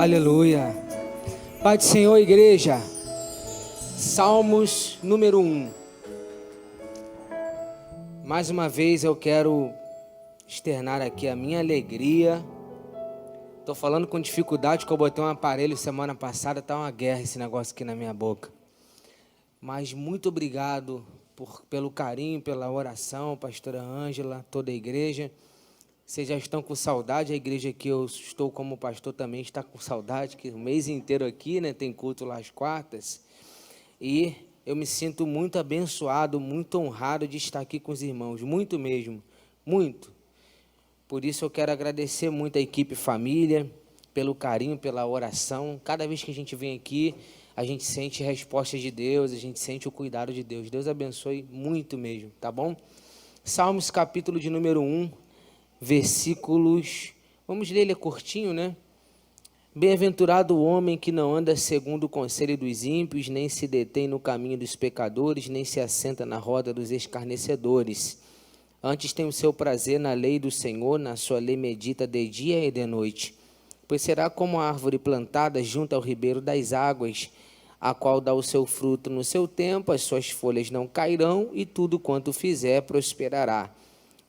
Aleluia. Pai do Senhor, igreja. Salmos número 1. Mais uma vez eu quero externar aqui a minha alegria. Estou falando com dificuldade, que eu botei um aparelho semana passada, tá uma guerra esse negócio aqui na minha boca. Mas muito obrigado pelo carinho, pela oração, pastora Ângela, toda a igreja. Vocês já estão com saudade, a igreja que eu estou como pastor também está com saudade, que o mês inteiro aqui, né, tem culto lá às quartas. E eu me sinto muito abençoado, muito honrado de estar aqui com os irmãos, muito mesmo, muito. Por isso eu quero agradecer muito a equipe família, pelo carinho, pela oração. Cada vez que a gente vem aqui, a gente sente respostas de Deus, a gente sente o cuidado de Deus. Deus abençoe muito mesmo, tá bom? Salmos capítulo de número 1. Versículos, vamos ler, ele é curtinho, né? Bem-aventurado o homem que não anda segundo o conselho dos ímpios, nem se detém no caminho dos pecadores, nem se assenta na roda dos escarnecedores. Antes tem o seu prazer na lei do Senhor, na sua lei medita de dia e de noite. Pois será como a árvore plantada junto ao ribeiro das águas, a qual dá o seu fruto no seu tempo, as suas folhas não cairão, e tudo quanto fizer prosperará.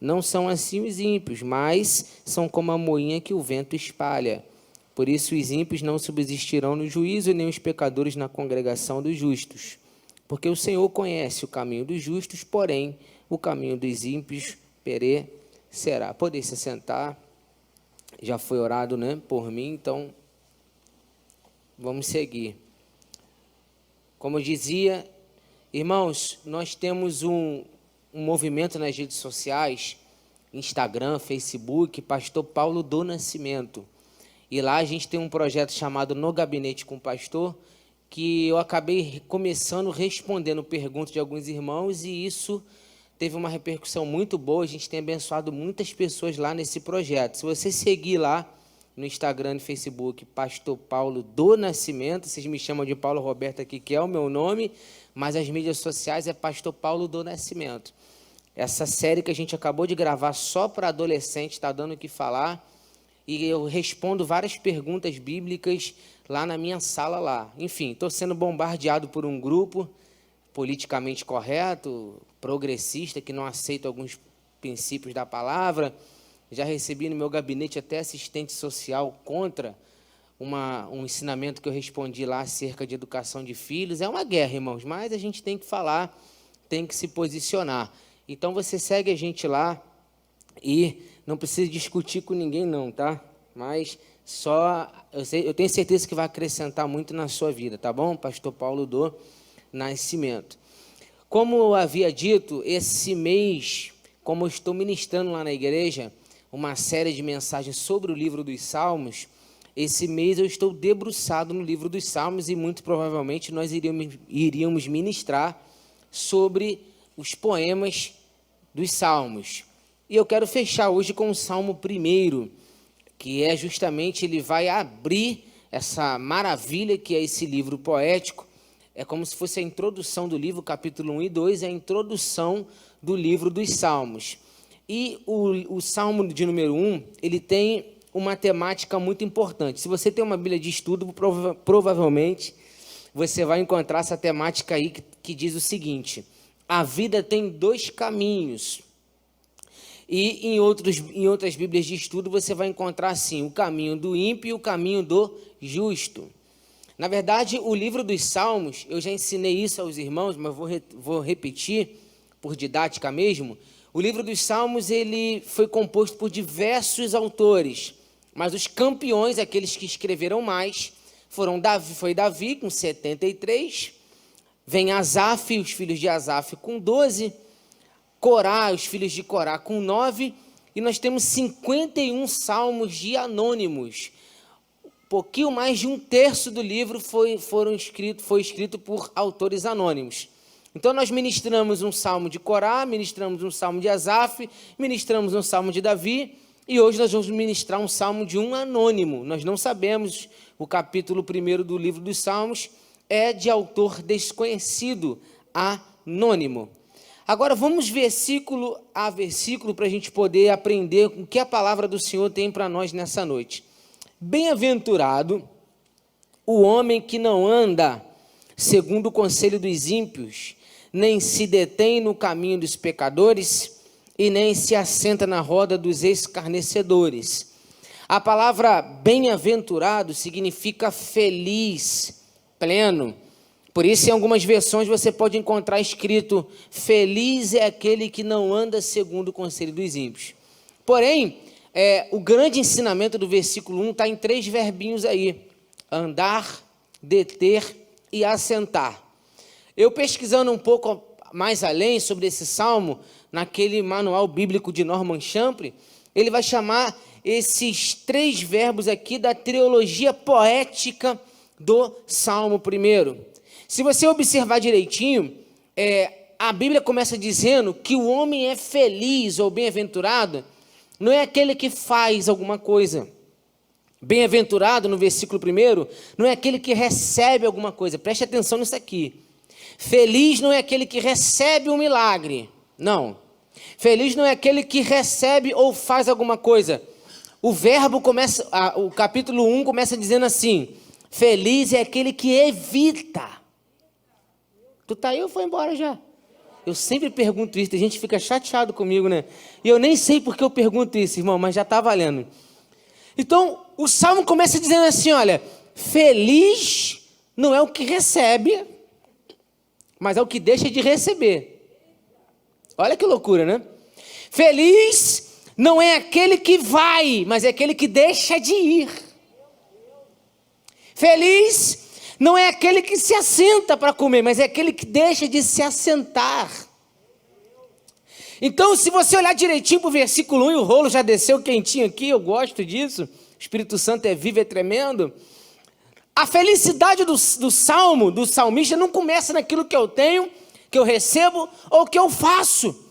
Não são assim os ímpios, mas são como a moinha que o vento espalha. Por isso os ímpios não subsistirão no juízo, nem os pecadores na congregação dos justos. Porque o Senhor conhece o caminho dos justos, porém o caminho dos ímpios perecerá. Podem se sentar, já foi orado, né, por mim, então vamos seguir. Como eu dizia, irmãos, nós temos um movimento nas redes sociais, Instagram, Facebook, Pastor Paulo do Nascimento. E lá a gente tem um projeto chamado No Gabinete com o Pastor, que eu acabei começando respondendo perguntas de alguns irmãos, e isso teve uma repercussão muito boa. A gente tem abençoado muitas pessoas lá nesse projeto. Se você seguir lá no Instagram e Facebook, Pastor Paulo do Nascimento, vocês me chamam de Paulo Roberto aqui, que é o meu nome, mas as mídias sociais é Pastor Paulo do Nascimento. Essa série que a gente acabou de gravar só para adolescente, está dando o que falar, e eu respondo várias perguntas bíblicas lá na minha sala lá. Enfim, estou sendo bombardeado por um grupo politicamente correto, progressista, que não aceita alguns princípios da palavra. Já recebi no meu gabinete até assistente social contra um ensinamento que eu respondi lá acerca de educação de filhos. É uma guerra, irmãos, mas a gente tem que falar, tem que se posicionar. Então você segue a gente lá e não precisa discutir com ninguém não, tá? Mas eu tenho certeza que vai acrescentar muito na sua vida, tá bom? Pastor Paulo do Nascimento. Como eu havia dito, esse mês, como eu estou ministrando lá na igreja, uma série de mensagens sobre o livro dos Salmos, esse mês eu estou debruçado no livro dos Salmos e muito provavelmente nós iríamos ministrar sobre os poemas dos Salmos. E eu quero fechar hoje com o Salmo 1, que é justamente, ele vai abrir essa maravilha que é esse livro poético. É como se fosse a introdução do livro, capítulo 1 e 2, é a introdução do livro dos Salmos. E o Salmo de número 1, ele tem uma temática muito importante. Se você tem uma Bíblia de estudo, provavelmente você vai encontrar essa temática aí que diz o seguinte: a vida tem dois caminhos. E em outras Bíblias de estudo você vai encontrar assim, o caminho do ímpio e o caminho do justo. Na verdade, o livro dos Salmos, eu já ensinei isso aos irmãos, mas vou repetir por didática mesmo. O livro dos Salmos, ele foi composto por diversos autores, mas os campeões, aqueles que escreveram mais, foi Davi com 73, vem Asaf, os filhos de Asaf com 12, Corá, os filhos de Corá com 9, e nós temos 51 salmos de anônimos. Pouquinho mais de um terço do livro foi escrito por autores anônimos. Então nós ministramos um salmo de Corá, ministramos um salmo de Asaf, ministramos um salmo de Davi, e hoje nós vamos ministrar um salmo de um anônimo. Nós não sabemos, o capítulo 1 do livro dos Salmos é de autor desconhecido, anônimo. Agora vamos versículo a versículo para a gente poder aprender o que a palavra do Senhor tem para nós nessa noite. Bem-aventurado o homem que não anda segundo o conselho dos ímpios, nem se detém no caminho dos pecadores, e nem se assenta na roda dos escarnecedores. A palavra bem-aventurado significa feliz, pleno. Por isso, em algumas versões, você pode encontrar escrito: feliz é aquele que não anda segundo o conselho dos ímpios. Porém, o grande ensinamento do versículo 1 está em 3 verbinhos aí: andar, deter e assentar. Eu pesquisando um pouco mais além sobre esse salmo, naquele manual bíblico de Norman Champlin, ele vai chamar esses 3 verbos aqui da trilogia poética do Salmo 1. Se você observar direitinho, a Bíblia começa dizendo que o homem é feliz ou bem-aventurado, não é aquele que faz alguma coisa. Bem-aventurado, no versículo 1, não é aquele que recebe alguma coisa. Preste atenção nisso aqui. Feliz não é aquele que recebe um milagre. Não. Feliz não é aquele que recebe ou faz alguma coisa. O verbo começa, o capítulo 1 começa dizendo assim: feliz é aquele que evita. Tu tá aí ou foi embora já? Eu sempre pergunto isso, a gente fica chateado comigo, né? E eu nem sei porque eu pergunto isso, irmão, mas já está valendo. Então, o Salmo começa dizendo assim, olha, feliz não é o que recebe, mas é o que deixa de receber. Olha que loucura, né? Feliz não é aquele que vai, mas é aquele que deixa de ir. Feliz não é aquele que se assenta para comer, mas é aquele que deixa de se assentar. Então, se você olhar direitinho para o versículo 1, e o rolo já desceu quentinho aqui, eu gosto disso, o Espírito Santo é vivo, é tremendo. A felicidade do salmo, do salmista, não começa naquilo que eu tenho, que eu recebo ou que eu faço.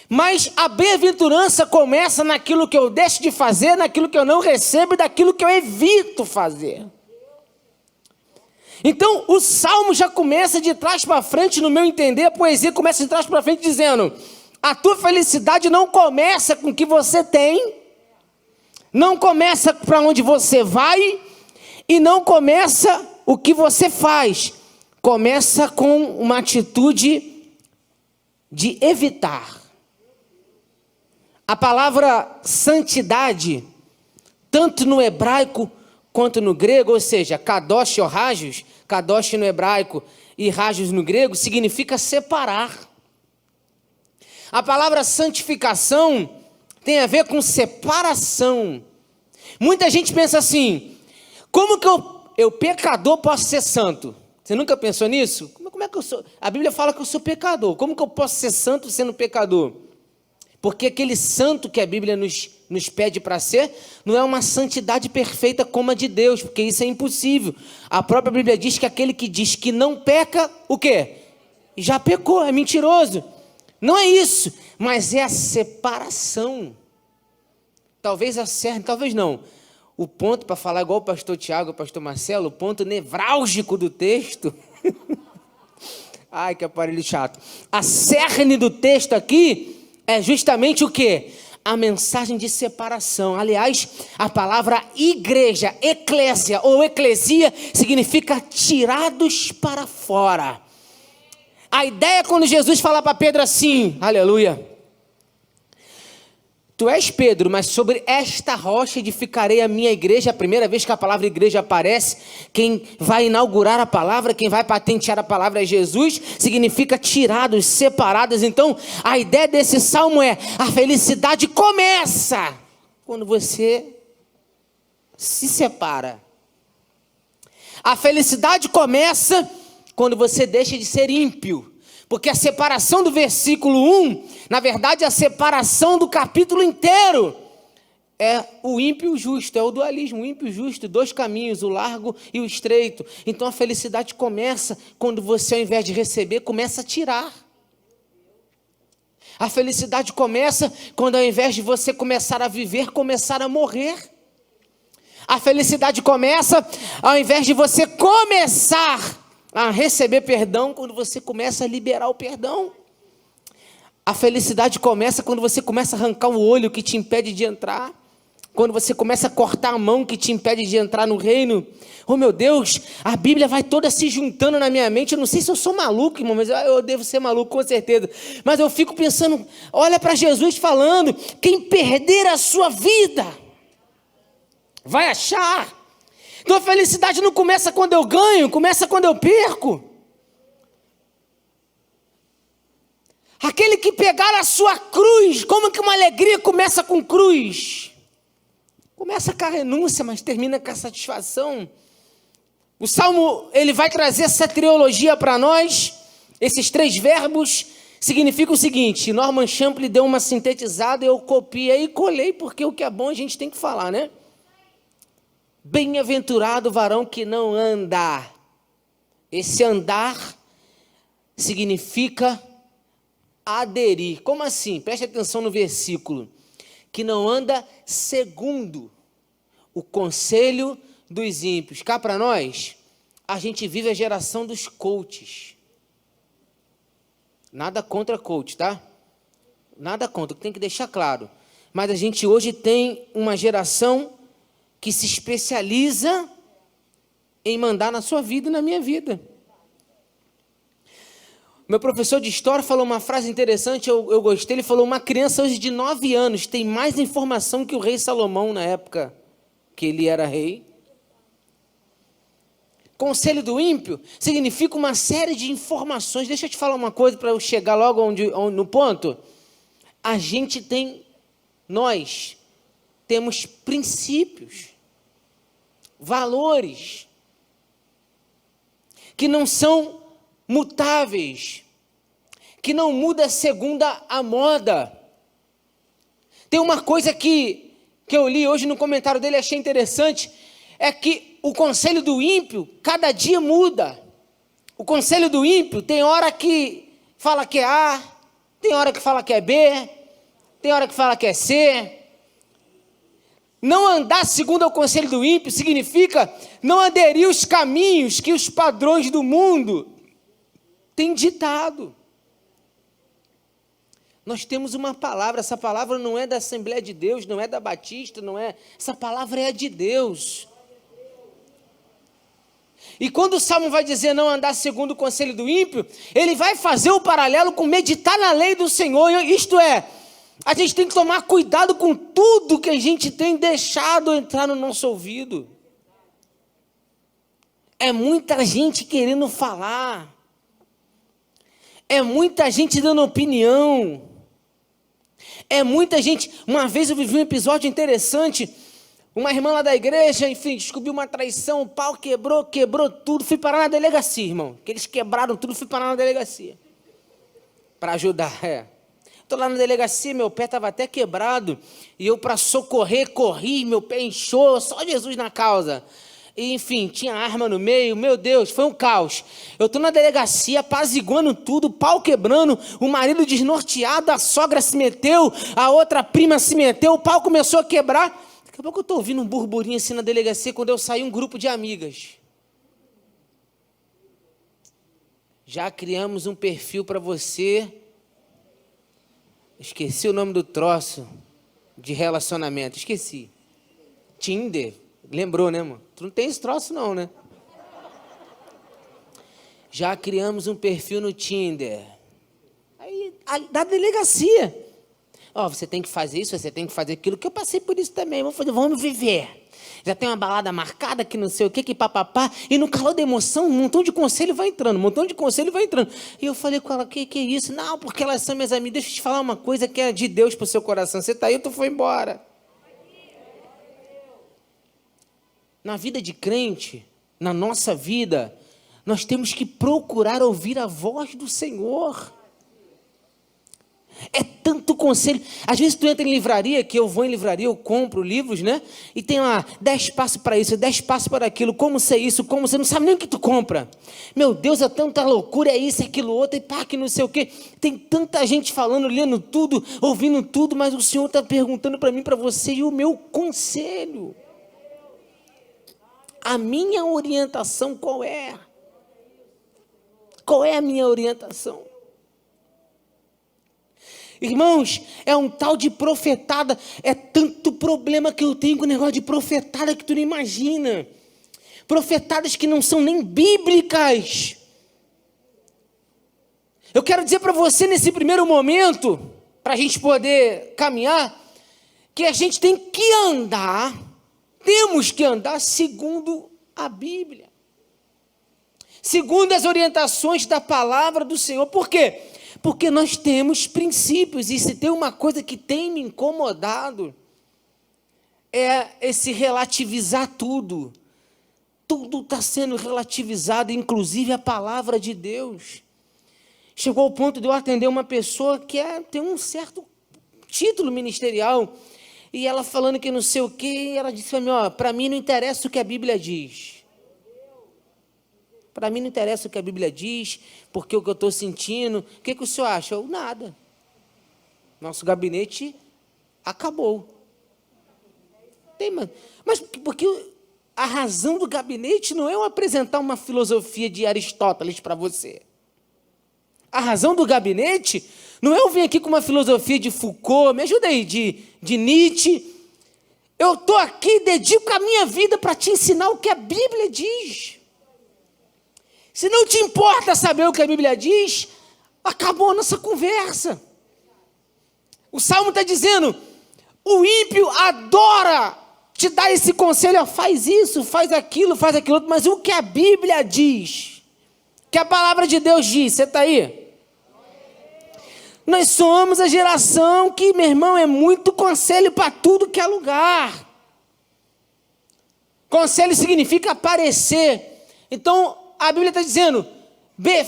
Mas a bem-aventurança começa naquilo que eu deixo de fazer, naquilo que eu não recebo e daquilo que eu evito fazer. Então, o salmo já começa de trás para frente, no meu entender, a poesia começa de trás para frente dizendo: a tua felicidade não começa com o que você tem, não começa para onde você vai e não começa o que você faz. Começa com uma atitude de evitar. A palavra santidade, tanto no hebraico quanto no grego, ou seja, kadosh ou rajos, kadosh no hebraico e rajos no grego, significa separar. A palavra santificação tem a ver com separação. Muita gente pensa assim: como que eu pecador, posso ser santo? Você nunca pensou nisso? Como é que eu sou? A Bíblia fala que eu sou pecador. Como que eu posso ser santo sendo pecador? Porque aquele santo que a Bíblia nos pede para ser, não é uma santidade perfeita como a de Deus, porque isso é impossível. A própria Bíblia diz que aquele que diz que não peca, o quê? Já pecou, é mentiroso. Não é isso, mas é a separação. Talvez a cerne, talvez não. O ponto, para falar igual o pastor Tiago, o pastor Marcelo, o ponto nevrálgico do texto. Ai, que aparelho chato. A cerne do texto aqui é justamente o quê? A mensagem de separação. Aliás, a palavra igreja, eclésia ou eclesia, significa tirados para fora. A ideia é quando Jesus fala para Pedro assim, aleluia: tu és Pedro, mas sobre esta rocha edificarei a minha igreja. A primeira vez que a palavra igreja aparece, quem vai inaugurar a palavra, quem vai patentear a palavra é Jesus, significa tirados, separados. Então, a ideia desse salmo é: a felicidade começa quando você se separa. A felicidade começa quando você deixa de ser ímpio. Porque a separação do versículo 1, na verdade, a separação do capítulo inteiro é o ímpio e o justo, é o dualismo, o ímpio e o justo, 2 caminhos, o largo e o estreito. Então a felicidade começa quando você, ao invés de receber, começa a tirar. A felicidade começa quando, ao invés de você começar a viver, começar a morrer. A felicidade começa ao invés de você começar a receber perdão, quando você começa a liberar o perdão. A felicidade começa quando você começa a arrancar o olho que te impede de entrar. quando você começa a cortar a mão que te impede de entrar no reino. Oh meu Deus, a Bíblia vai toda se juntando na minha mente. Eu não sei se eu sou maluco, irmão, mas eu devo ser maluco com certeza. Mas eu fico pensando, olha para Jesus falando, quem perder a sua vida vai achar. Então a felicidade não começa quando eu ganho, começa quando eu perco. Aquele que pegar a sua cruz, como que uma alegria começa com cruz? Começa com a renúncia, mas termina com a satisfação. O Salmo, ele vai trazer essa trilogia para nós. Esses 3 verbos significam o seguinte, Norman Champlin deu uma sintetizada, eu copiei e colei, porque o que é bom a gente tem que falar, né? Bem-aventurado o varão que não anda. Esse andar significa aderir. Como assim? Preste atenção no versículo. Que não anda segundo o conselho dos ímpios. Cá para nós, a gente vive a geração dos coaches. Nada contra coach, tá? Nada contra, tem que deixar claro. Mas a gente hoje tem uma geração que se especializa em mandar na sua vida e na minha vida. Meu professor de história falou uma frase interessante, eu gostei. Ele falou, uma criança hoje de 9 anos tem mais informação que o rei Salomão na época que ele era rei. Conselho do ímpio significa uma série de informações. Deixa eu te falar uma coisa para eu chegar logo no ponto. Nós temos princípios, valores, que não são mutáveis, que não muda segundo a moda. Tem uma coisa que eu li hoje no comentário dele, achei interessante, é que o conselho do ímpio, cada dia muda. O conselho do ímpio tem hora que fala que é A, tem hora que fala que é B, tem hora que fala que é C. Não andar segundo o conselho do ímpio significa não aderir aos caminhos que os padrões do mundo têm ditado. Nós temos uma palavra, essa palavra não é da Assembleia de Deus, não é da Batista, essa palavra é de Deus. E quando o Salmo vai dizer não andar segundo o conselho do ímpio, ele vai fazer o paralelo com meditar na lei do Senhor, isto é, a gente tem que tomar cuidado com tudo que a gente tem deixado entrar no nosso ouvido. É muita gente querendo falar, é muita gente dando opinião, é muita gente. Uma vez eu vivi um episódio interessante, uma irmã lá da igreja, enfim, descobriu uma traição, o pau quebrou tudo, fui parar na delegacia, irmão, que eles quebraram tudo, fui parar na delegacia, para ajudar, Estou lá na delegacia, meu pé estava até quebrado, e eu para socorrer, corri, meu pé inchou, só Jesus na causa. E, enfim, tinha arma no meio, meu Deus, foi um caos. Eu estou na delegacia, apaziguando tudo, pau quebrando, o marido desnorteado, a sogra se meteu, a outra prima se meteu, o pau começou a quebrar. Daqui a pouco eu estou ouvindo um burburinho assim na delegacia, quando eu saí, um grupo de amigas. Já criamos um perfil para você. Esqueci o nome do troço de relacionamento, esqueci. Tinder, lembrou, né, mano? Tu não tem esse troço não, né? Já criamos um perfil no Tinder. Aí, da delegacia. Você tem que fazer isso, você tem que fazer aquilo, que eu passei por isso também, vamos viver. Já tem uma balada marcada, que não sei o que papapá, e no calor da emoção, um montão de conselho vai entrando, E eu falei com ela, que é isso? Não, porque elas são minhas amigas, deixa eu te falar uma coisa que é de Deus para o seu coração, você está aí, tu foi embora. Na vida de crente, na nossa vida, nós temos que procurar ouvir a voz do Senhor. É tanto conselho. Às vezes tu entra em livraria, que eu vou em livraria, eu compro livros, né? E tem lá 10 passos para isso, 10 passos para aquilo, como ser isso, como você não sabe nem o que tu compra. Meu Deus, é tanta loucura, é isso, é aquilo outro, e pá, que não sei o quê. Tem tanta gente falando, lendo tudo, ouvindo tudo, mas o Senhor está perguntando para mim, para você, e o meu conselho? A minha orientação qual é? Qual é a minha orientação? Irmãos, é um tal de profetada, é tanto problema que eu tenho com o negócio de profetada que tu não imagina. Profetadas que não são nem bíblicas. Eu quero dizer para você nesse primeiro momento, para a gente poder caminhar, que a gente tem que andar, temos que andar segundo a Bíblia. Segundo as orientações da palavra do Senhor. Por quê? Porque nós temos princípios, e se tem uma coisa que tem me incomodado, é esse relativizar tudo. Tudo está sendo relativizado, inclusive a palavra de Deus. Chegou ao ponto de eu atender uma pessoa que tem um certo título ministerial, e ela falando que não sei o quê, e ela disse para mim, para mim não interessa o que a Bíblia diz. Para mim não interessa o que a Bíblia diz, porque o que eu estou sentindo. O que o senhor acha? Eu, nada. Nosso gabinete acabou. Mas porque a razão do gabinete não é eu apresentar uma filosofia de Aristóteles para você. A razão do gabinete não é eu vir aqui com uma filosofia de Foucault, me ajuda aí, de Nietzsche. Eu estou aqui, dedico a minha vida para te ensinar o que a Bíblia diz. Se não te importa saber o que a Bíblia diz, acabou a nossa conversa. O Salmo está dizendo, o ímpio adora te dar esse conselho, faz isso, faz aquilo outro, mas o que a Bíblia diz, que a palavra de Deus diz, você está aí? Nós somos a geração que, meu irmão, é muito conselho para tudo que é lugar. Conselho significa aparecer. Então, a Bíblia está dizendo,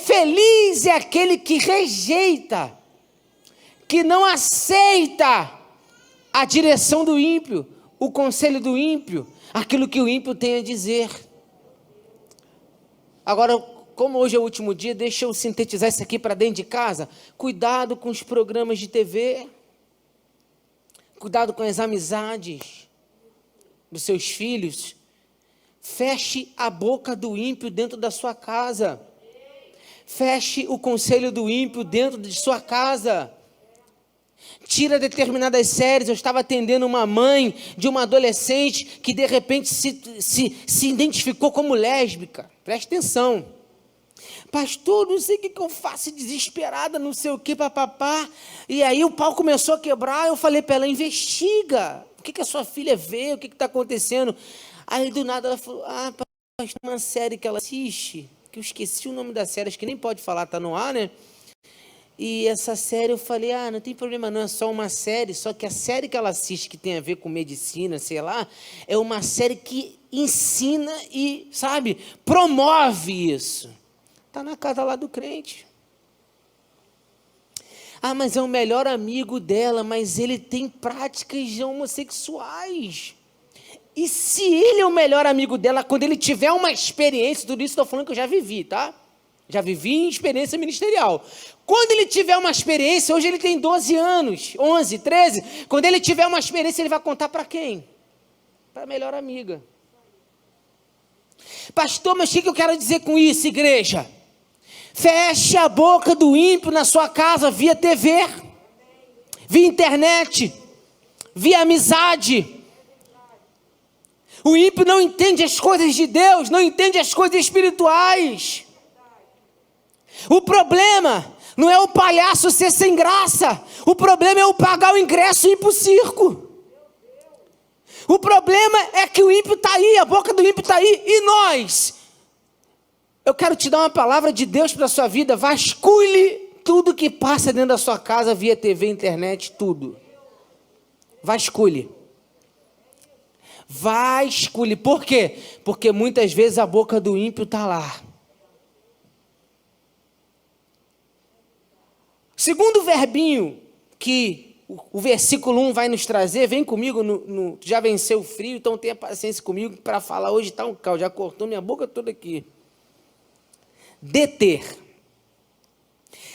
feliz é aquele que rejeita, que não aceita a direção do ímpio, o conselho do ímpio, aquilo que o ímpio tem a dizer. Agora, como hoje é o último dia, deixa eu sintetizar isso aqui para dentro de casa. Cuidado com os programas de TV, cuidado com as amizades dos seus filhos. Feche a boca do ímpio dentro da sua casa. Feche o conselho do ímpio dentro de sua casa. Tira determinadas séries. Eu estava atendendo uma mãe de uma adolescente que de repente se identificou como lésbica. Preste atenção. Pastor, não sei o que eu faço, desesperada, não sei o que, papapá. E aí o pau começou a quebrar. Eu falei para ela, investiga. O que a sua filha vê? O que está acontecendo? Aí do nada ela falou, pastor, uma série que ela assiste, que eu esqueci o nome da série, acho que nem pode falar, está no ar, né? E essa série eu falei, não tem problema não, é só uma série, só que a série que ela assiste, que tem a ver com medicina, sei lá, é uma série que ensina e, sabe, promove isso. Está na casa lá do crente. Mas é o melhor amigo dela, mas ele tem práticas homossexuais. E se ele é o melhor amigo dela, quando ele tiver uma experiência, tudo isso estou falando que eu já vivi, tá? Já vivi em experiência ministerial. Quando ele tiver uma experiência, hoje ele tem 12 anos, 11, 13, quando ele tiver uma experiência, ele vai contar para quem? Para a melhor amiga. Pastor, mas o que eu quero dizer com isso, igreja? Feche a boca do ímpio na sua casa, via TV, via internet, via amizade. O ímpio não entende as coisas de Deus, não entende as coisas espirituais. O problema não é o palhaço ser sem graça, o problema é o pagar o ingresso e ir para o circo. O problema é que o ímpio está aí, a boca do ímpio está aí, e nós? Eu quero te dar uma palavra de Deus para a sua vida, vasculhe tudo que passa dentro da sua casa, via TV, internet, tudo. Vasculhe. Vasculhe. Por quê? Porque muitas vezes a boca do ímpio está lá. Segundo verbinho que o versículo 1 vai nos trazer, vem comigo, já venceu o frio, então tenha paciência comigo para falar hoje, está um caos, já cortou minha boca toda aqui. Deter.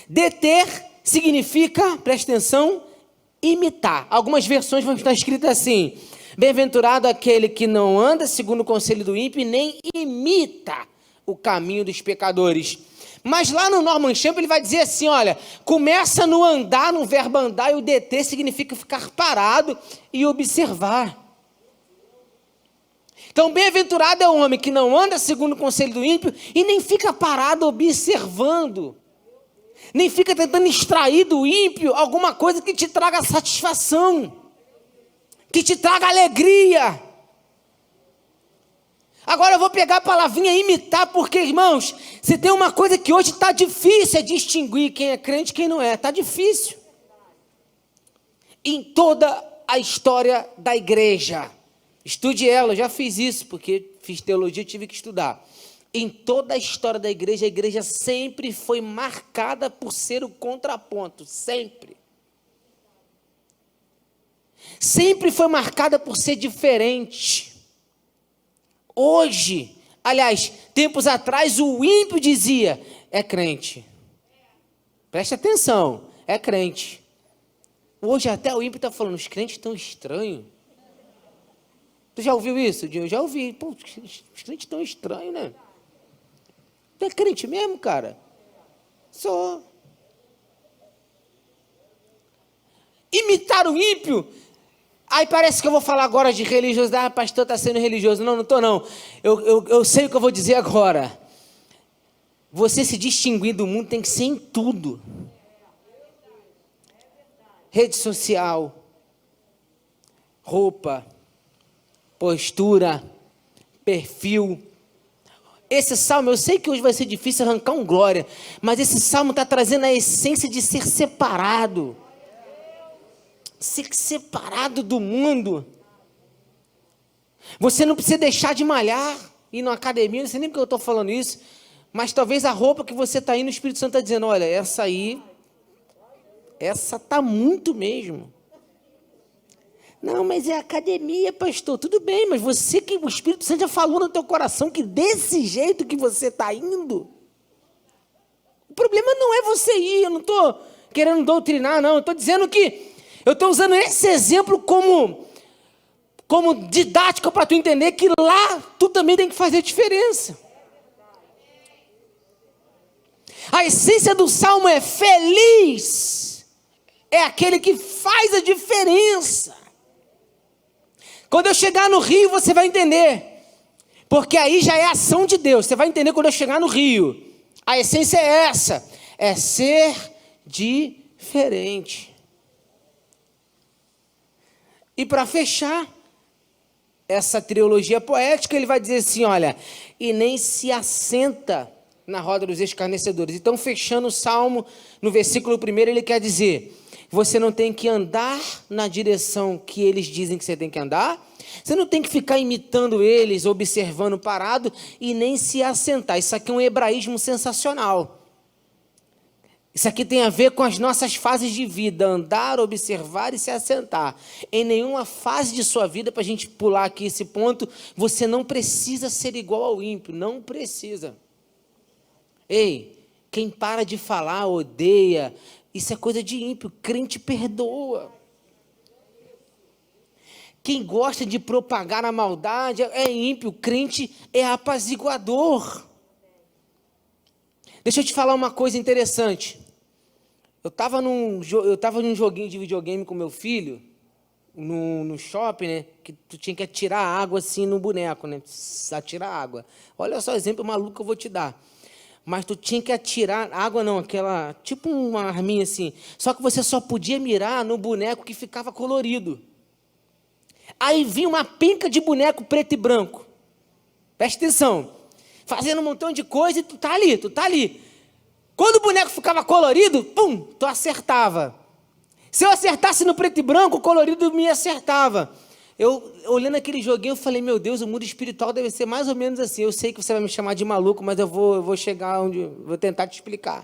Deter significa, presta atenção, imitar. Algumas versões vão estar escritas assim: bem-aventurado aquele que não anda segundo o conselho do ímpio, nem imita o caminho dos pecadores, Mas lá no Norman Champ ele vai dizer assim, olha, começa no andar, no verbo andar, e o DT significa ficar parado e observar. Então, bem-aventurado é o homem que não anda segundo o conselho do ímpio e nem fica parado observando. Nem fica tentando extrair do ímpio alguma coisa que te traga satisfação, que te traga alegria. Agora eu vou pegar a palavrinha imitar, porque, irmãos, se tem uma coisa que hoje está difícil é distinguir quem é crente e quem não é. Está difícil. Em toda a história da igreja. Estude ela, eu já fiz isso, porque fiz teologia e tive que estudar. Em toda a história da igreja, a igreja sempre foi marcada por ser o contraponto, sempre. Sempre foi marcada por ser diferente. Hoje, aliás, tempos atrás, o ímpio dizia, é crente. Preste atenção, é crente. Hoje até o ímpio está falando, os crentes estão estranhos. Tu já ouviu isso? Eu já ouvi. Pô, os crentes estão estranhos, né? Tu é crente mesmo, cara? Sou. Imitar o ímpio. Aí parece que eu vou falar agora de religiosidade. Ah, pastor está sendo religioso. Não, não estou não. Eu sei o que eu vou dizer agora. Você se distinguir do mundo tem que ser em tudo. Rede social. Roupa. Postura. Perfil. Esse salmo, eu sei que hoje vai ser difícil arrancar um glória, mas esse salmo está trazendo a essência de ser separado. Ser separado do mundo. Você não precisa deixar de malhar, ir na academia, não sei nem porque eu estou falando isso, mas talvez a roupa que você está indo, o Espírito Santo está dizendo, olha, essa aí, essa está muito mesmo. Não, mas é academia, pastor. Tudo bem, mas você que o Espírito Santo já falou no teu coração que desse jeito que você está indo, o problema não é você ir. Eu não estou querendo doutrinar, não. Eu estou dizendo que eu estou usando esse exemplo como didática para tu entender que lá tu também tem que fazer diferença. A essência do salmo é feliz. É aquele que faz a diferença. Quando eu chegar no Rio, você vai entender. Porque aí já é ação de Deus. Você vai entender quando eu chegar no Rio. A essência é essa. É ser diferente. E para fechar essa trilogia poética, ele vai dizer assim, olha, e nem se assenta na roda dos escarnecedores. Então, fechando o salmo, no versículo 1, ele quer dizer... Você não tem que andar na direção que eles dizem que você tem que andar. Você não tem que ficar imitando eles, observando parado e nem se assentar. Isso aqui é um hebraísmo sensacional. Isso aqui tem a ver com as nossas fases de vida. Andar, observar e se assentar. Em nenhuma fase de sua vida, para a gente pular aqui esse ponto, você não precisa ser igual ao ímpio. Não precisa. Ei, quem para de falar, odeia... Isso é coisa de ímpio, crente perdoa. Quem gosta de propagar a maldade é ímpio, crente é apaziguador. Deixa eu te falar uma coisa interessante. Eu estava num joguinho de videogame com meu filho, no shopping, né? Que tu tinha que atirar água assim no boneco, né? Atirar água. Olha só o exemplo maluco que eu vou te dar. Mas tu tinha que atirar, água não, aquela, tipo uma arminha assim. Só que você só podia mirar no boneco que ficava colorido. Aí vinha uma penca de boneco preto e branco. Presta atenção. Fazendo um montão de coisa e tu tá ali. Quando o boneco ficava colorido, pum, tu acertava. Se eu acertasse no preto e branco, o colorido me acertava. Eu, olhando aquele joguinho, eu falei, meu Deus, o mundo espiritual deve ser mais ou menos assim. Eu sei que você vai me chamar de maluco, mas eu vou chegar onde... Vou tentar te explicar.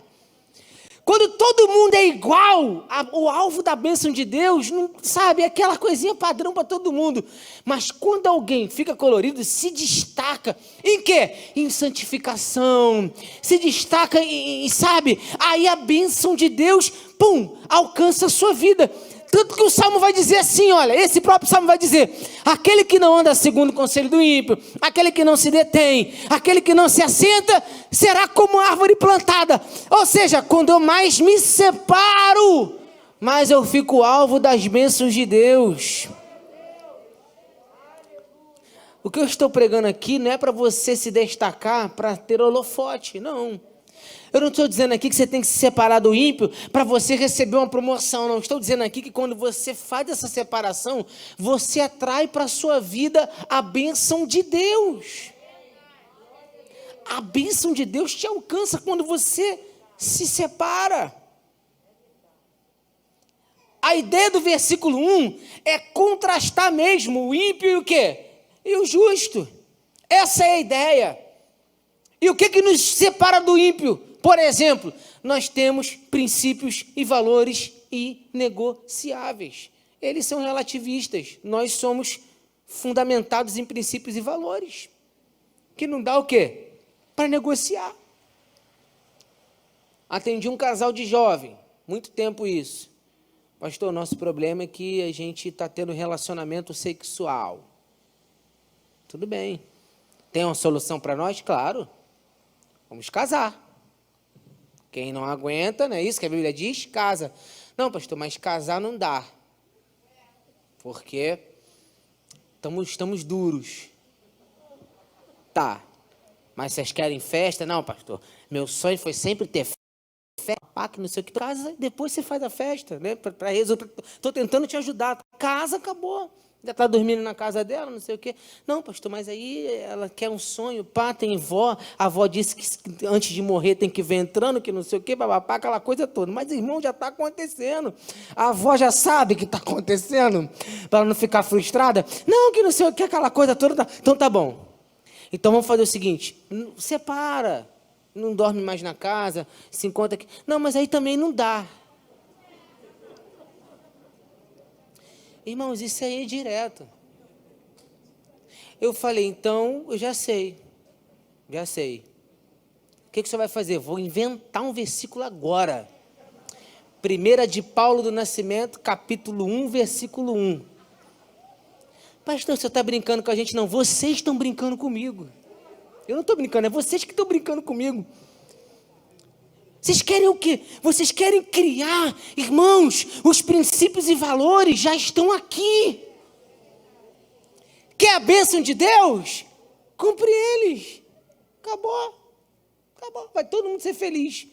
Quando todo mundo é igual, o alvo da bênção de Deus, não sabe, é aquela coisinha padrão para todo mundo. Mas quando alguém fica colorido, se destaca em quê? Em santificação. Se destaca em, sabe? Aí a bênção de Deus, pum, alcança a sua vida. Tanto que o Salmo vai dizer assim, olha, esse próprio Salmo vai dizer, aquele que não anda segundo o conselho do ímpio, aquele que não se detém, aquele que não se assenta, será como árvore plantada. Ou seja, quando eu mais me separo, mais eu fico alvo das bênçãos de Deus. O que eu estou pregando aqui não é para você se destacar, para ter holofote, não. Eu não estou dizendo aqui que você tem que se separar do ímpio para você receber uma promoção, não. Estou dizendo aqui que quando você faz essa separação, você atrai para a sua vida a bênção de Deus. A bênção de Deus te alcança quando você se separa. A ideia do versículo 1 é contrastar mesmo o ímpio e o quê? E o justo. Essa é a ideia. E o que nos separa do ímpio? Por exemplo, nós temos princípios e valores inegociáveis. Eles são relativistas. Nós somos fundamentados em princípios e valores. Que não dá o quê? Para negociar. Atendi um casal de jovem, muito tempo isso. Pastor, nosso problema é que a gente está tendo relacionamento sexual. Tudo bem. Tem uma solução para nós? Claro. Vamos casar. Quem não aguenta, não é isso que a Bíblia diz? Casa. Não, pastor, mas casar não dá. Porque estamos duros. Tá. Mas vocês querem festa? Não, pastor. Meu sonho foi sempre ter festa. Que não sei o que. Casa, depois você faz a festa, né? Para resolver. Estou tentando te ajudar. Casa, acabou. Já está dormindo na casa dela, não sei o quê. Não, pastor, mas aí ela quer um sonho, pá, tem vó. A avó disse que antes de morrer tem que ver entrando, que não sei o quê, babapá, aquela coisa toda. Mas, irmão, já está acontecendo. A avó já sabe que está acontecendo, para ela não ficar frustrada. Não, que não sei o quê, aquela coisa toda. Então, tá bom. Então, vamos fazer o seguinte, separa. Não dorme mais na casa, se encontra aqui. Não, mas aí também não dá. Irmãos, isso aí é direto. Eu falei, então, eu já sei. Já sei. O que você vai fazer? Vou inventar um versículo agora. 1 de Paulo do Nascimento, capítulo 1, versículo 1. Pastor, você está brincando com a gente? Não, vocês estão brincando comigo. Eu não estou brincando, é vocês que estão brincando comigo. Vocês querem o quê? Vocês querem criar, irmãos, os princípios e valores já estão aqui. Quer a bênção de Deus? Cumpre eles. Acabou. Acabou. Vai todo mundo ser feliz.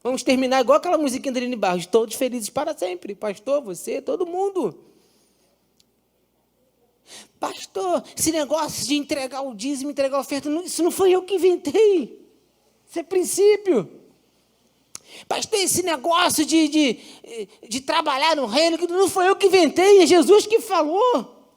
Vamos terminar igual aquela musiquinha da Aline Barros, todos felizes para sempre. Pastor, você, todo mundo. Pastor, esse negócio de entregar o dízimo, entregar a oferta, isso não foi eu que inventei. Isso é princípio. Pastor, esse negócio de trabalhar no reino, não foi eu que inventei, é Jesus que falou.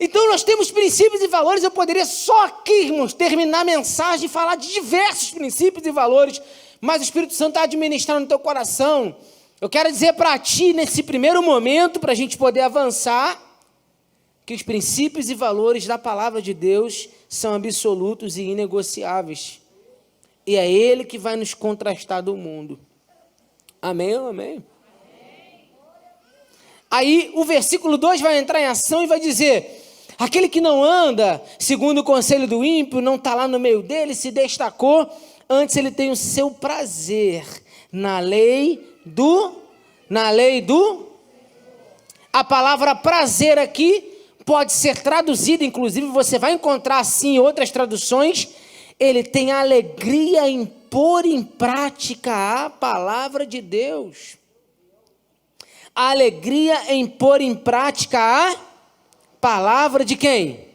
Então nós temos princípios e valores. Eu poderia só aqui, irmãos, terminar a mensagem e falar de diversos princípios e valores, mas o Espírito Santo está administrando no teu coração. Eu quero dizer para ti, nesse primeiro momento, para a gente poder avançar, que os princípios e valores da palavra de Deus são absolutos e inegociáveis. E é Ele que vai nos contrastar do mundo. Amém ou amém? Aí o versículo 2 vai entrar em ação e vai dizer: aquele que não anda segundo o conselho do ímpio, não está lá no meio dele, se destacou, antes ele tem o seu prazer na lei do... A palavra prazer aqui pode ser traduzida, inclusive você vai encontrar assim em outras traduções. Ele tem alegria em pôr em prática a palavra de Deus. A alegria em pôr em prática a palavra de quem?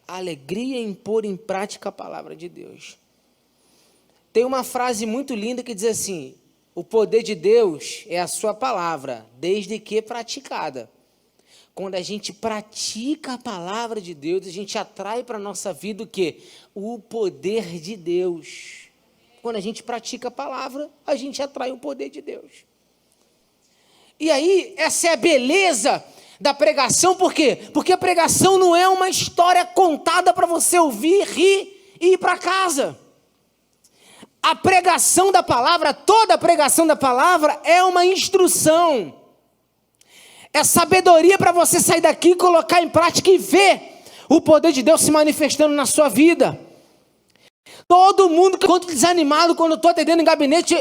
A alegria em pôr em prática a palavra de Deus. Tem uma frase muito linda que diz assim: o poder de Deus é a sua palavra, desde que praticada. Quando a gente pratica a palavra de Deus, a gente atrai para a nossa vida o quê? O poder de Deus. Quando a gente pratica a palavra, a gente atrai o poder de Deus. E aí, essa é a beleza da pregação, por quê? Porque a pregação não é uma história contada para você ouvir, rir e ir para casa. A pregação da palavra, toda a pregação da palavra é uma instrução. É sabedoria para você sair daqui, colocar em prática e ver o poder de Deus se manifestando na sua vida. Todo mundo que enquanto desanimado, quando eu estou atendendo em gabinete,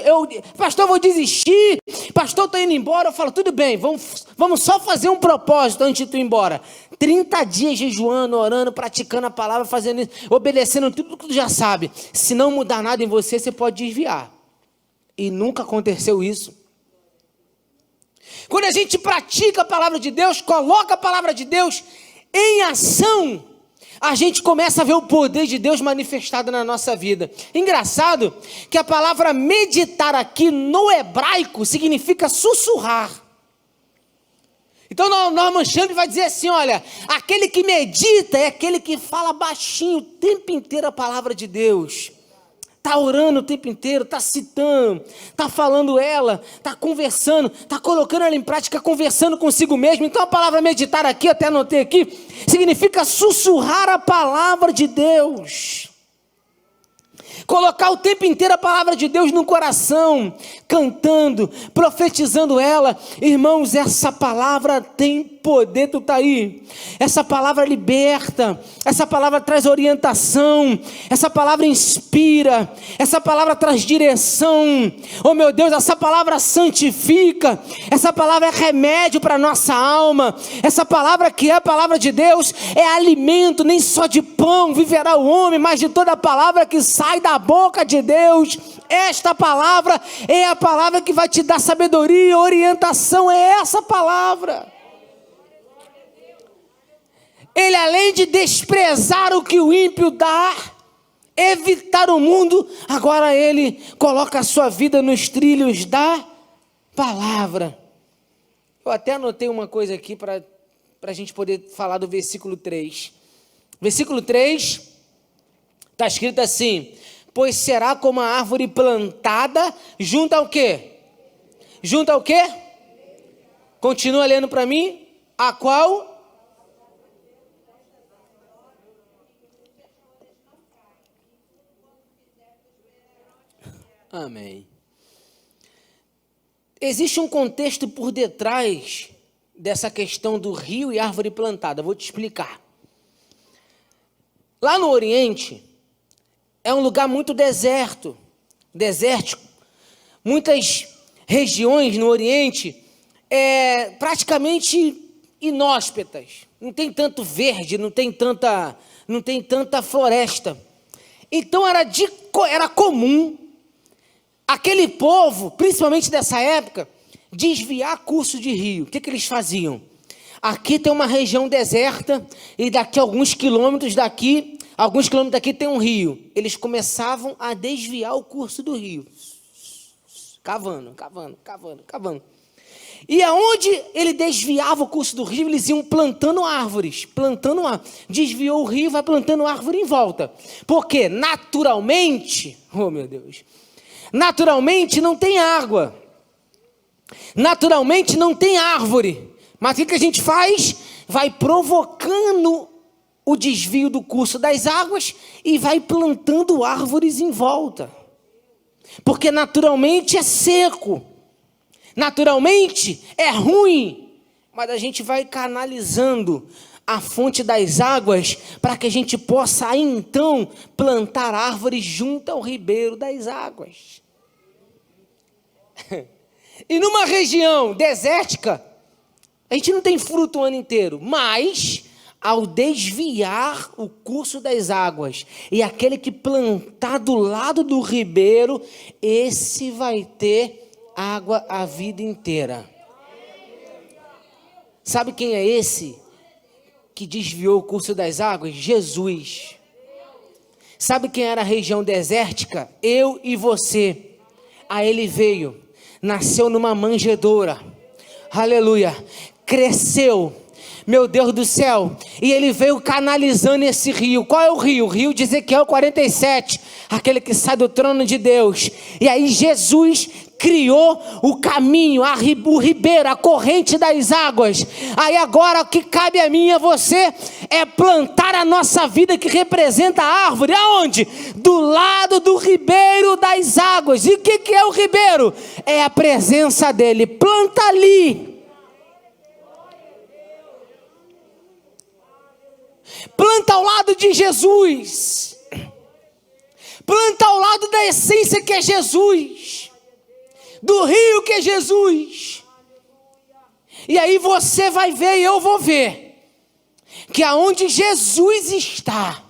pastor, eu vou desistir, pastor, eu estou indo embora. Eu falo, tudo bem, vamos só fazer um propósito antes de tu ir embora. 30 dias jejuando, orando, praticando a palavra, fazendo isso, obedecendo tudo que tu já sabe. Se não mudar nada em você, você pode desviar. E nunca aconteceu isso. Quando a gente pratica a palavra de Deus, coloca a palavra de Deus em ação, a gente começa a ver o poder de Deus manifestado na nossa vida. Engraçado que a palavra meditar aqui no hebraico significa sussurrar. Então Norman Chamberlain vai dizer assim, olha, aquele que medita é aquele que fala baixinho o tempo inteiro a palavra de Deus. Está orando o tempo inteiro, está citando, está falando ela, está conversando, está colocando ela em prática, conversando consigo mesmo. Então a palavra meditar aqui, eu até anotei aqui, significa sussurrar a palavra de Deus. Colocar o tempo inteiro a palavra de Deus no coração, cantando, profetizando ela. Irmãos, essa palavra tem poder, tu está aí. Essa palavra liberta, essa palavra traz orientação, essa palavra inspira, essa palavra traz direção. Oh meu Deus, essa palavra santifica, essa palavra é remédio para a nossa alma. Essa palavra que é a palavra de Deus é alimento, nem só de pão viverá o homem, mas de toda a palavra que sai da boca de Deus. Esta palavra é a palavra que vai te dar sabedoria, orientação, é essa palavra. Ele, além de desprezar o que o ímpio dá, evitar o mundo, agora ele coloca a sua vida nos trilhos da palavra. Eu até anotei uma coisa aqui para a gente poder falar do versículo 3. Versículo 3, está escrito assim: pois será como a árvore plantada junto ao quê? Junto ao quê? Continua lendo para mim. A qual? Amém. Existe um contexto por detrás dessa questão do rio e árvore plantada. Vou te explicar. Lá no Oriente, é um lugar muito desértico. Muitas regiões no Oriente praticamente inóspitas. Não tem tanto verde, não tem tanta floresta. Então era comum aquele povo, principalmente dessa época, desviar curso de rio. O que eles faziam? Aqui tem uma região deserta e daqui a alguns quilômetros daqui tem um rio. Eles começavam a desviar o curso do rio. Cavando. E aonde ele desviava o curso do rio, eles iam plantando árvores. Desviou o rio, vai plantando árvore em volta. Porque naturalmente, oh meu Deus, naturalmente não tem água. Naturalmente não tem árvore. Mas o que a gente faz? Vai provocando o desvio do curso das águas e vai plantando árvores em volta. Porque naturalmente é seco. Naturalmente é ruim. Mas a gente vai canalizando a fonte das águas para que a gente possa então plantar árvores junto ao ribeiro das águas. E numa região desértica, a gente não tem fruto o ano inteiro, mas ao desviar o curso das águas, e aquele que plantar do lado do ribeiro, esse vai ter água a vida inteira. Sabe quem é esse que desviou o curso das águas? Jesus. Sabe quem era a região desértica? Eu e você. Aí ele veio, nasceu numa manjedoura, aleluia, cresceu, meu Deus do céu, e ele veio canalizando esse rio. Qual é o rio? O rio de Ezequiel 47, aquele que sai do trono de Deus. E aí Jesus criou o caminho, o ribeiro, a corrente das águas. Aí agora o que cabe a mim e a você é plantar a nossa vida, que representa a árvore. Aonde? Do lado do ribeiro das águas. E o que é o ribeiro? É a presença dele. Planta ali. Planta ao lado de Jesus. Planta ao lado da essência que é Jesus, do rio que é Jesus. E aí você vai ver e eu vou ver que aonde Jesus está,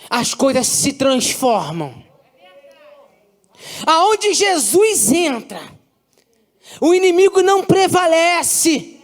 as coisas se transformam. Aonde Jesus entra, o inimigo não prevalece.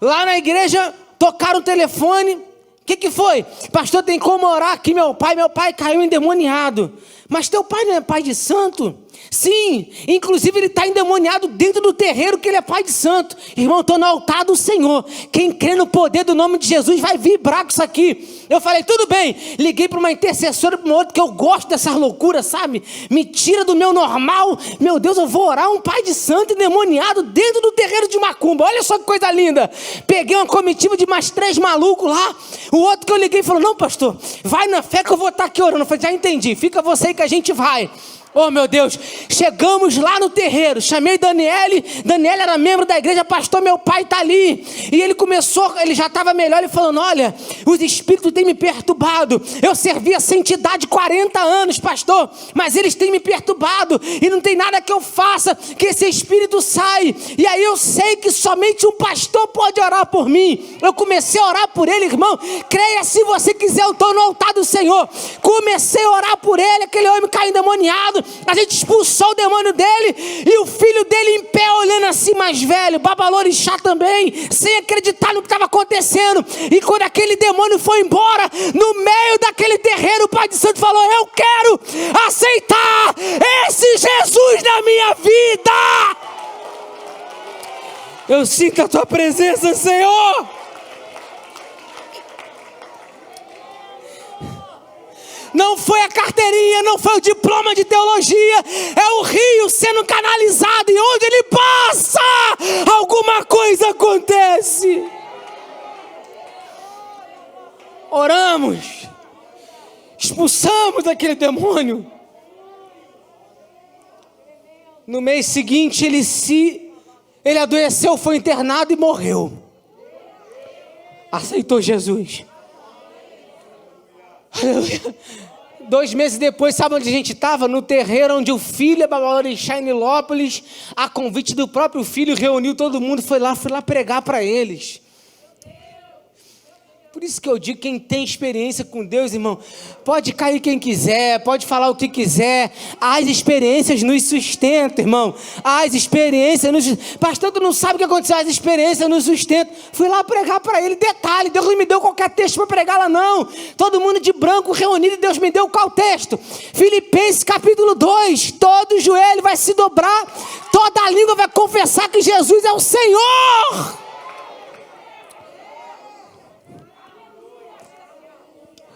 Lá na igreja tocaram o telefone. O que foi? Pastor, tem como orar aqui, meu pai caiu endemoniado. Mas teu pai não é pai de santo? Sim, inclusive ele está endemoniado dentro do terreiro, que ele é pai de santo. Irmão, estou no altar do Senhor. Quem crê no poder do nome de Jesus vai vibrar com isso aqui. Eu falei, tudo bem. Liguei para uma intercessora, para uma outra, que eu gosto dessas loucuras, sabe? Me tira do meu normal. Meu Deus, eu vou orar um pai de santo endemoniado dentro do terreiro de macumba. Olha só que coisa linda. Peguei uma comitiva de mais 3 malucos lá. O outro que eu liguei falou, não, pastor, vai na fé que eu vou estar aqui orando. Eu falei, já entendi, fica você aí que a gente vai. Oh, meu Deus, chegamos lá no terreiro, chamei Daniele era membro da igreja, pastor, meu pai está ali. E ele começou, ele já estava melhor, ele falando, olha, os espíritos têm me perturbado. Eu servi essa entidade 40 anos, pastor, mas eles têm me perturbado, e não tem nada que eu faça, que esse espírito sai. E aí eu sei que somente um pastor pode orar por mim. Eu comecei a orar por ele, irmão, creia se você quiser, eu estou no altar do Senhor. Comecei a orar por ele, aquele homem caiu endemoniado. A gente expulsou o demônio dele, e o filho dele em pé olhando assim, mais velho, babalorixá também, sem acreditar no que estava acontecendo. E quando aquele demônio foi embora, no meio daquele terreiro, o pai de santo falou, eu quero aceitar esse Jesus na minha vida. Eu sinto a tua presença, Senhor. Não foi a carteirinha, não foi o diploma de teologia, é o rio sendo canalizado, e onde ele passa, alguma coisa acontece. Oramos, expulsamos aquele demônio. No mês seguinte ele adoeceu, foi internado e morreu. Aceitou Jesus. Aleluia. 2 meses depois, sabe onde a gente estava? No terreiro onde o filho é babalorixá em Nilópolis, a convite do próprio filho, reuniu todo mundo, foi lá pregar para eles. Por isso que eu digo, quem tem experiência com Deus, irmão, pode cair quem quiser, pode falar o que quiser, as experiências nos sustentam, irmão, as experiências nos... Pastor, tu não sabe o que aconteceu, as experiências nos sustentam. Fui lá pregar para ele, detalhe, Deus não me deu qualquer texto para pregar lá não, todo mundo de branco reunido, e Deus me deu qual texto? Filipenses capítulo 2, todo joelho vai se dobrar, toda língua vai confessar que Jesus é o Senhor.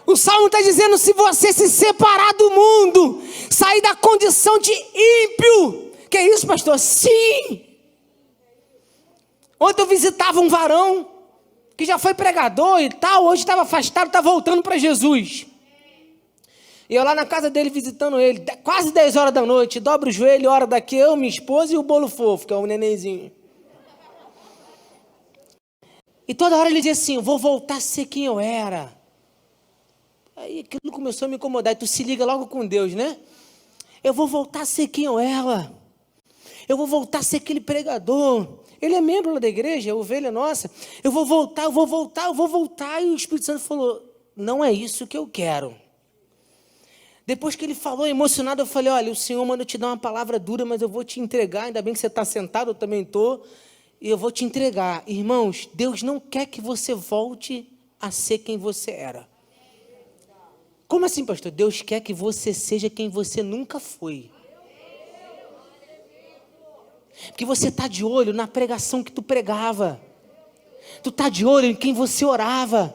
O Salmo está dizendo, se você se separar do mundo, sair da condição de ímpio. Que é isso, pastor? Sim. Ontem eu visitava um varão, que já foi pregador e tal, hoje estava afastado, está voltando para Jesus. E eu lá na casa dele visitando ele, quase 10 horas da noite, dobro o joelho, hora daqui, eu, minha esposa e o bolo fofo, que é o nenenzinho. E toda hora ele dizia assim, eu vou voltar a ser quem eu era. Aí aquilo começou a me incomodar. E tu se liga logo com Deus, né? Eu vou voltar a ser quem eu era. Eu vou voltar a ser aquele pregador. Ele é membro lá da igreja, é ovelha nossa. Eu vou voltar. E o Espírito Santo falou, não é isso que eu quero. Depois que ele falou, emocionado, eu falei, olha, o Senhor manda eu te dar uma palavra dura, mas eu vou te entregar. Ainda bem que você está sentado, eu também estou. E eu vou te entregar. Irmãos, Deus não quer que você volte a ser quem você era. Como assim, pastor? Deus quer que você seja quem você nunca foi. Porque você está de olho na pregação que tu pregava. Tu está de olho em quem você orava.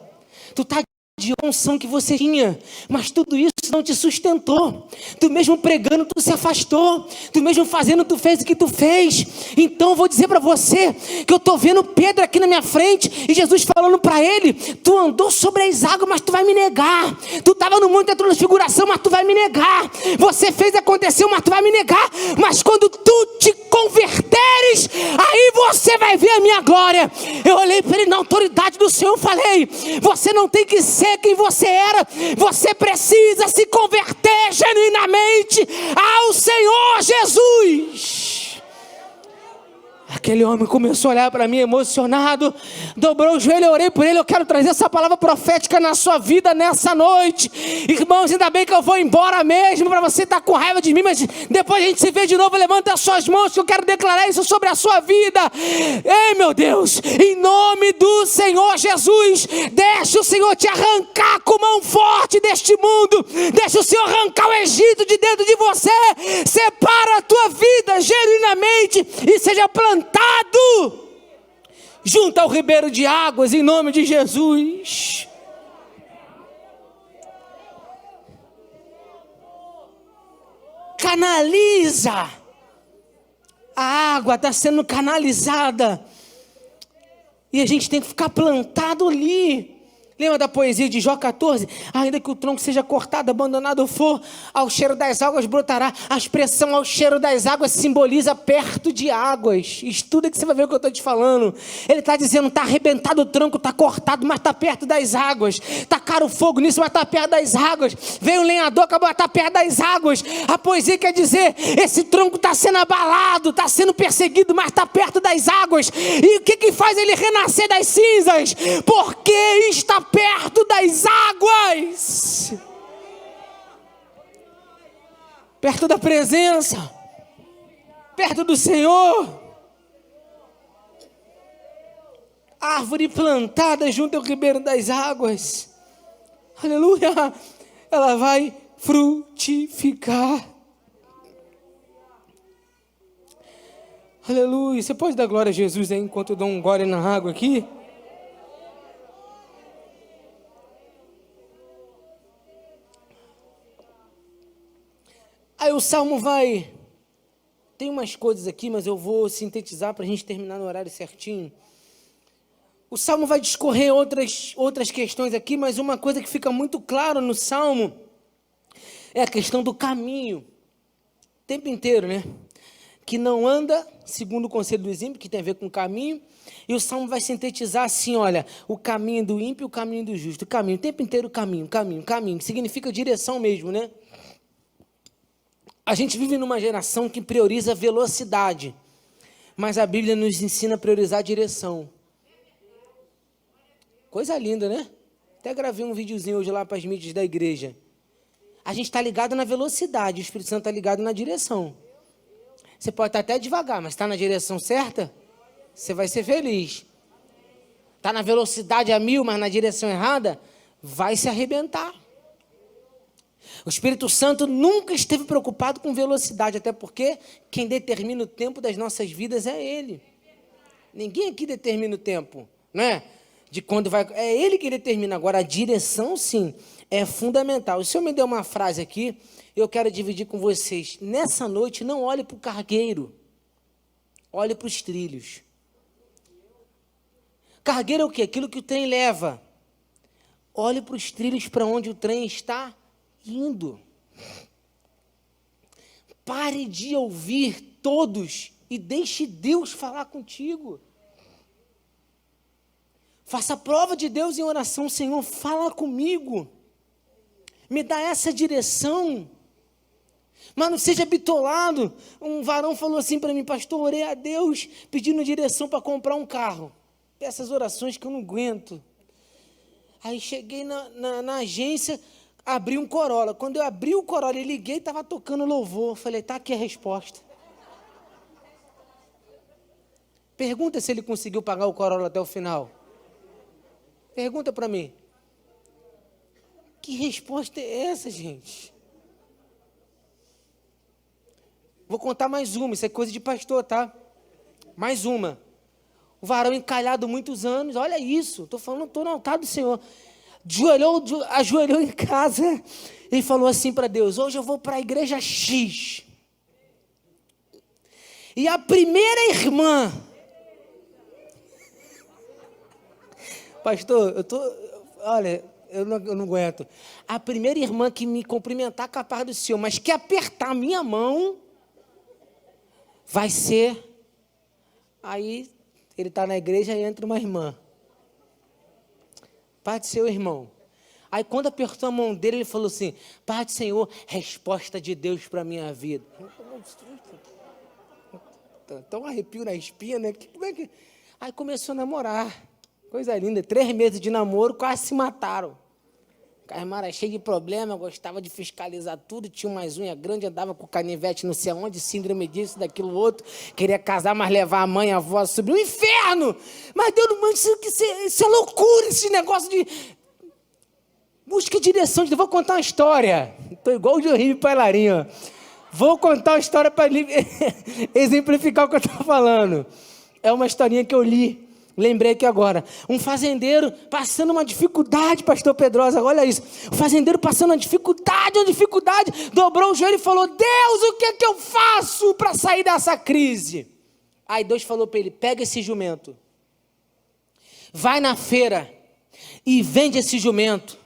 Tu está de unção que você tinha, mas tudo isso não te sustentou. Tu mesmo pregando, tu se afastou. Tu mesmo fazendo, tu fez o que tu fez. Então eu vou dizer para você que eu estou vendo Pedro aqui na minha frente e Jesus falando para ele: tu andou sobre as águas, mas tu vai me negar. Tu estava no monte da transfiguração, mas tu vai me negar. Você fez acontecer, mas tu vai me negar. Mas quando tu te converteres, aí você vai ver a minha glória. Eu olhei para ele na autoridade do Senhor e falei: você não tem que ser quem você era, você precisa se converter genuinamente ao Senhor Jesus. Aquele homem começou a olhar para mim emocionado, dobrou o joelho, eu orei por ele. Eu quero trazer essa palavra profética na sua vida nessa noite. Irmãos, ainda bem que eu vou embora mesmo, para você estar com raiva de mim, mas depois a gente se vê de novo. Levanta as suas mãos que eu quero declarar isso sobre a sua vida. Ei, meu Deus, em nome do Senhor Jesus, deixa o Senhor te arrancar com mão forte deste mundo. Deixa o Senhor arrancar o Egito de dentro de você. Separa a tua vida genuinamente e seja plantado junto ao ribeiro de águas, em nome de Jesus. Canaliza. A água está sendo canalizada e a gente tem que ficar plantado ali. Lembra da poesia de Jó 14? Ainda que o tronco seja cortado, abandonado for, ao cheiro das águas brotará. A expressão ao cheiro das águas simboliza perto de águas. Estuda que você vai ver o que eu estou te falando. Ele está dizendo: está arrebentado o tronco, está cortado, mas está perto das águas. Tacaram fogo nisso, mas está perto das águas. Veio um lenhador, acabou, está perto das águas. A poesia quer dizer: esse tronco está sendo abalado, está sendo perseguido, mas está perto das águas. E o que faz ele renascer das cinzas? Porque está perto das águas, perto da presença, perto do Senhor. Árvore plantada junto ao ribeiro das águas, aleluia, ela vai frutificar. Aleluia. Você pode dar glória a Jesus aí enquanto eu dou um gole na água aqui? Aí o Salmo vai... Tem umas coisas aqui, mas eu vou sintetizar para a gente terminar no horário certinho. O Salmo vai discorrer outras questões aqui, mas uma coisa que fica muito clara no Salmo é a questão do caminho. O tempo inteiro, né? Que não anda segundo o conselho dos ímpios, que tem a ver com o caminho. E o Salmo vai sintetizar assim, olha, o caminho do ímpio e o caminho do justo. O caminho, o tempo inteiro caminho, que significa direção mesmo, né? A gente vive numa geração que prioriza velocidade, mas a Bíblia nos ensina a priorizar a direção. Coisa linda, né? Até gravei um videozinho hoje lá para as mídias da igreja. A gente está ligado na velocidade, o Espírito Santo está ligado na direção. Você pode estar até devagar, mas está na direção certa, você vai ser feliz. Está na velocidade a 1000, mas na direção errada, vai se arrebentar. O Espírito Santo nunca esteve preocupado com velocidade, até porque quem determina o tempo das nossas vidas é Ele. Ninguém aqui determina o tempo, né? De quando vai... É Ele que determina. Agora, a direção, sim, é fundamental. O Senhor me deu uma frase aqui, eu quero dividir com vocês. Nessa noite, não olhe para o cargueiro, olhe para os trilhos. Cargueiro é o quê? Aquilo que o trem leva. Olhe para os trilhos, para onde o trem está indo. Pare de ouvir todos e deixe Deus falar contigo. Faça a prova de Deus em oração. Senhor, fala comigo, me dá essa direção, mas não seja bitolado. Um varão falou assim para mim: pastor, orei a Deus pedindo direção para comprar um carro. Essas orações que eu não aguento. Aí cheguei na agência, abri um Corolla. Quando eu abri o Corolla e liguei, estava tocando louvor. Falei: tá aqui a resposta. Pergunta se ele conseguiu pagar o Corolla até o final. Pergunta para mim. Que resposta é essa, gente? Vou contar mais uma. Isso é coisa de pastor, tá? Mais uma. O varão encalhado muitos anos. Olha isso. Estou falando, estou no altar do Senhor. ajoelhou em casa e falou assim para Deus: hoje eu vou para a igreja X. E a primeira irmã, pastor, olha, eu não aguento. A primeira irmã que me cumprimentar com a paz do Senhor, mas que apertar minha mão, vai ser. Aí ele está na igreja e entra uma irmã. Paz do Senhor, irmão. Aí quando apertou a mão dele, ele falou assim: paz do Senhor, resposta de Deus para a minha vida. Tão arrepio na espinha, né? Como é que... Aí começou a namorar. Coisa linda. 3 meses de namoro, quase se mataram. A irmã era cheia de problema, gostava de fiscalizar tudo, tinha umas unhas grandes, andava com canivete não sei aonde, síndrome disso, daquilo outro, queria casar, mas levar a mãe, a avó, subir o inferno. Mas Deus não manda, isso é loucura, esse negócio de... Busca direção, vou contar uma história. Estou igual o Jorinho Bailarinho, ó. Vou contar uma história para exemplificar o que eu estou falando. É uma historinha que eu li, lembrei aqui agora. Um fazendeiro passando uma dificuldade, pastor Pedrosa, olha isso. O fazendeiro passando uma dificuldade, dobrou o joelho e falou: Deus, o que é que eu faço para sair dessa crise? Aí Deus falou para ele: pega esse jumento, vai na feira e vende esse jumento.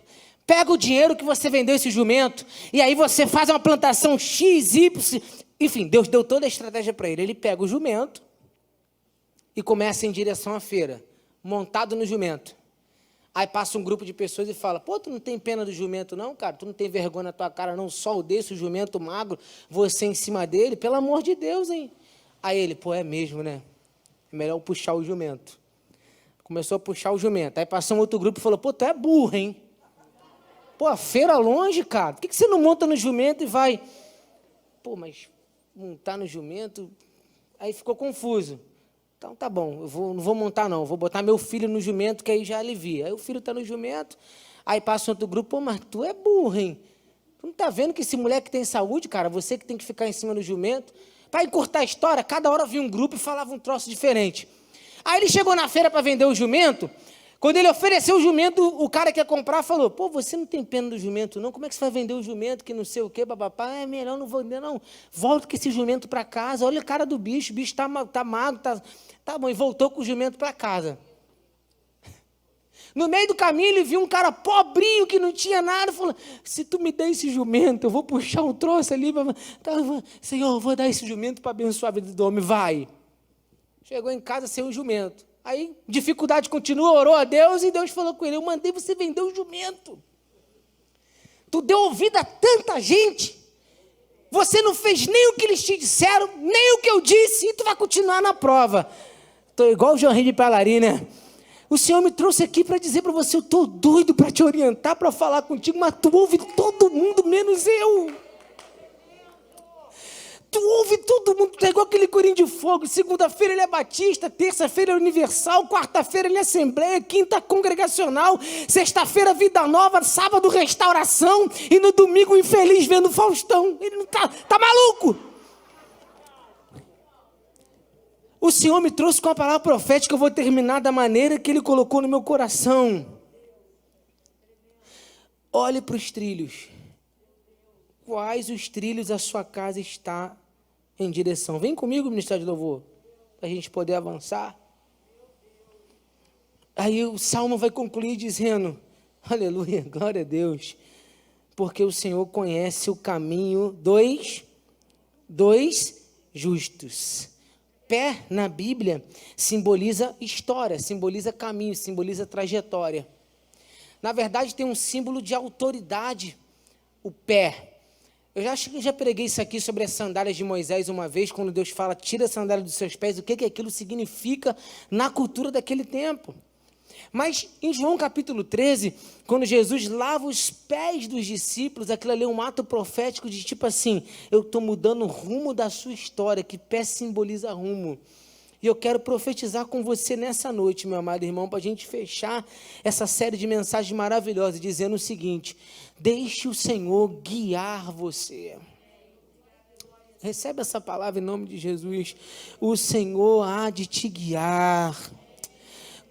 Pega o dinheiro que você vendeu esse jumento, e aí você faz uma plantação X, Y, enfim, Deus deu toda a estratégia para ele. Ele pega o jumento e começa em direção à feira, montado no jumento. Aí passa um grupo de pessoas e fala: pô, tu não tem pena do jumento não, cara? Tu não tem vergonha na tua cara não? Só o desse, o jumento magro, você em cima dele? Pelo amor de Deus, hein? Aí ele: pô, é mesmo, né? É melhor eu puxar o jumento. Começou a puxar o jumento. Aí passou um outro grupo e falou: pô, tu é burro, hein? Pô, a feira longe, cara. Por que você não monta no jumento e vai? Pô, mas montar no jumento... Aí ficou confuso. Então, tá bom, não vou montar não. Vou botar meu filho no jumento, que aí já alivia. Aí o filho está no jumento, aí passa outro grupo: pô, mas tu é burro, hein? Tu não está vendo que esse moleque tem saúde, cara? Você que tem que ficar em cima do jumento. Para encurtar a história, cada hora vinha um grupo e falava um troço diferente. Aí ele chegou na feira para vender o jumento. Quando ele ofereceu o jumento, o cara que ia comprar falou: pô, você não tem pena do jumento não? Como é que você vai vender o jumento que não sei o quê, papapá? É melhor não vender não. Volta com esse jumento para casa. Olha a cara do bicho, o bicho tá magro, tá bom. E voltou com o jumento para casa. No meio do caminho ele viu um cara pobrinho que não tinha nada, falou: se tu me der esse jumento, eu vou puxar um troço ali. Senhor, eu vou dar esse jumento para abençoar a vida do homem. Vai. Chegou em casa sem o jumento. Aí, dificuldade continua, orou a Deus e Deus falou com ele: eu mandei você vender o jumento. Tu deu ouvido a tanta gente, você não fez nem o que eles te disseram, nem o que eu disse, e tu vai continuar na prova. Estou igual o Jorinho de Bailarinho, né? O Senhor me trouxe aqui para dizer para você: eu estou doido para te orientar, para falar contigo, mas tu ouve todo mundo, menos eu. Tu ouve todo mundo, tu é igual aquele corinho de fogo. Segunda-feira ele é batista, terça-feira é universal, quarta-feira ele é assembleia, quinta congregacional, sexta-feira vida nova, sábado restauração, e no domingo infeliz vendo Faustão. Ele não tá maluco? O Senhor me trouxe com a palavra profética, eu vou terminar da maneira que Ele colocou no meu coração. Olhe para os trilhos. Quais os trilhos a sua casa está em direção? Vem comigo, Ministério de Louvor, para a gente poder avançar. Aí o Salmo vai concluir dizendo: aleluia, glória a Deus, porque o Senhor conhece o caminho dos justos. Pé na Bíblia simboliza história, simboliza caminho, simboliza trajetória. Na verdade, tem um símbolo de autoridade, o pé. Eu acho que já preguei isso aqui sobre as sandálias de Moisés uma vez, quando Deus fala: tira a sandália dos seus pés, o que aquilo significa na cultura daquele tempo. Mas em João capítulo 13, quando Jesus lava os pés dos discípulos, aquilo ali é um ato profético de tipo assim: eu estou mudando o rumo da sua história, que pé simboliza rumo. E eu quero profetizar com você nessa noite, meu amado irmão, para a gente fechar essa série de mensagens maravilhosas, dizendo o seguinte: deixe o Senhor guiar você. Recebe essa palavra em nome de Jesus. O Senhor há de te guiar.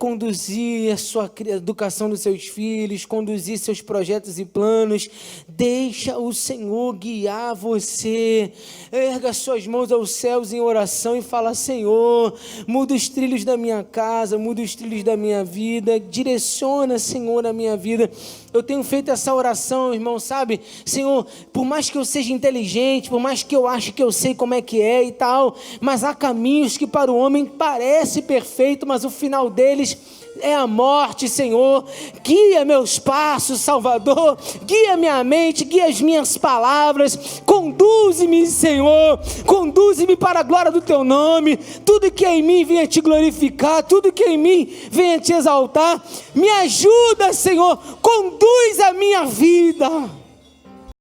conduzir a sua educação dos seus filhos, conduzir seus projetos e planos. Deixa o Senhor guiar você. Erga suas mãos aos céus em oração e fala: Senhor, muda os trilhos da minha casa, muda os trilhos da minha vida, direciona, Senhor, a minha vida. Eu tenho feito essa oração, irmão, sabe? Senhor, por mais que eu seja inteligente, por mais que eu ache que eu sei como é que é e tal, mas há caminhos que para o homem parece perfeito, mas o final deles é a morte, Senhor. Guia meus passos, Salvador, guia minha mente, guia as minhas palavras, conduze-me, Senhor, conduze-me para a glória do Teu nome. Tudo que é em mim venha Te glorificar, tudo que é em mim venha Te exaltar. Me ajuda, Senhor, conduz a minha vida.